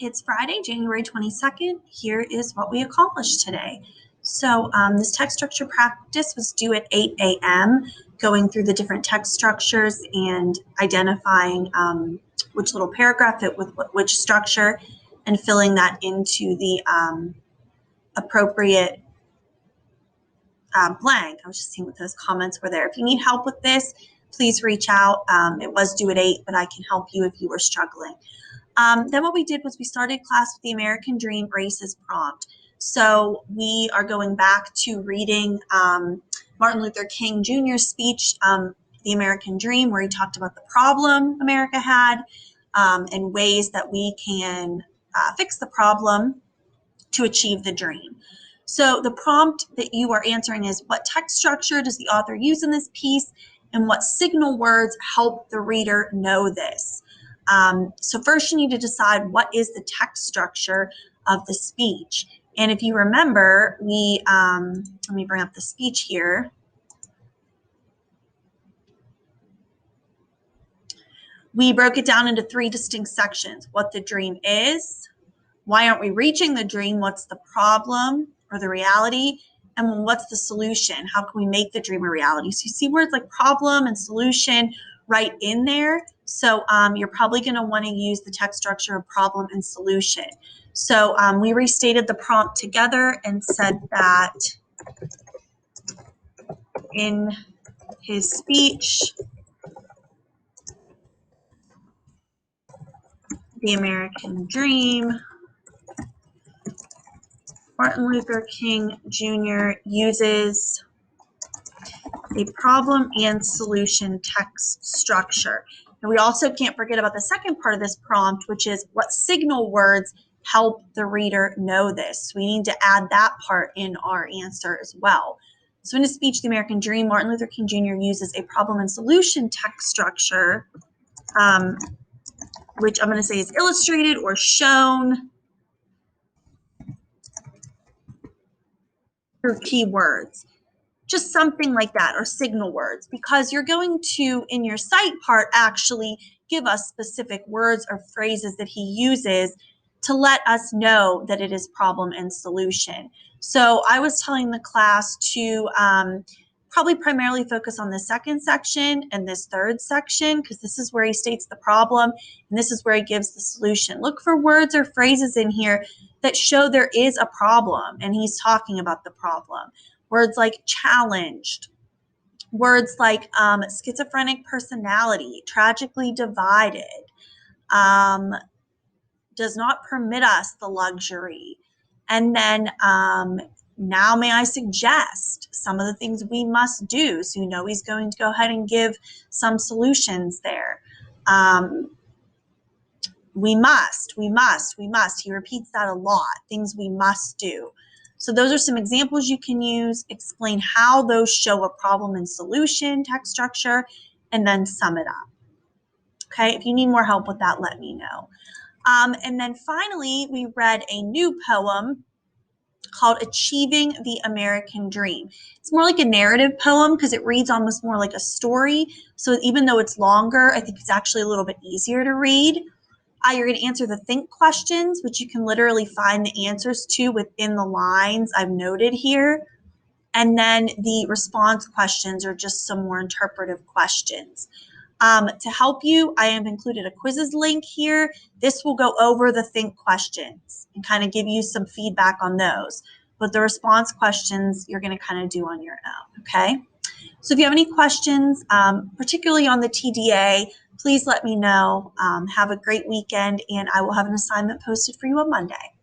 It's Friday, January 22nd. Here is what we accomplished today. So this text structure practice was due at 8 a.m., going through the different text structures and identifying which little paragraph fit with which structure and filling that into the appropriate blank. I was just seeing what those comments were there. If you need help with this, please reach out. It was due at 8, but I can help you if you were struggling. Then what we did was we started class with the American Dream Races prompt. So we are going back to reading Martin Luther King Jr.'s speech, The American Dream, where he talked about the problem America had and ways that we can fix the problem to achieve the dream. So the prompt that you are answering is, what text structure does the author use in this piece, and what signal words help the reader know this? So first you need to decide what is the text structure of the speech. And if you remember, let me bring up the speech here. We broke it down into 3 distinct sections: what the dream is, why aren't we reaching the dream, what's the problem or the reality, and what's the solution, how can we make the dream a reality. So you see words like problem and solution right in there. So you're probably going to want to use the text structure of problem and solution. So we restated the prompt together and said that in his speech, The American Dream, Martin Luther King Jr. uses a problem and solution text structure. And we also can't forget about the second part of this prompt, which is what signal words help the reader know this. We need to add that part in our answer as well. So in his speech, The American Dream, Martin Luther King Jr. uses a problem and solution text structure, which I'm going to say is illustrated or shown through keywords. Just something like that, or signal words, because you're going to, in your cite part, actually give us specific words or phrases that he uses to let us know that it is problem and solution. So I was telling the class to probably primarily focus on the second section and this third section, because this is where he states the problem and this is where he gives the solution. Look for words or phrases in here that show there is a problem and he's talking about the problem. Words like challenged, words like schizophrenic personality, tragically divided, does not permit us the luxury. And then now may I suggest some of the things we must do. So you know he's going to go ahead and give some solutions there. We must. He repeats that a lot, things we must do. So those are some examples you can use. Explain how those show a problem and solution text structure, and then sum it up. Okay, if you need more help with that, let me know. And then finally, we read a new poem called Achieving the American Dream. It's more like a narrative poem because it reads almost more like a story. So even though it's longer, I think it's actually a little bit easier to read. You're going to answer the think questions, which you can literally find the answers to within the lines I've noted here. And then the response questions are just some more interpretive questions. To help you, I have included a quizzes link here. This will go over the think questions and kind of give you some feedback on those. But the response questions you're going to kind of do on your own, okay? So if you have any questions, particularly on the TDA, please let me know. Have a great weekend, and I will have an assignment posted for you on Monday.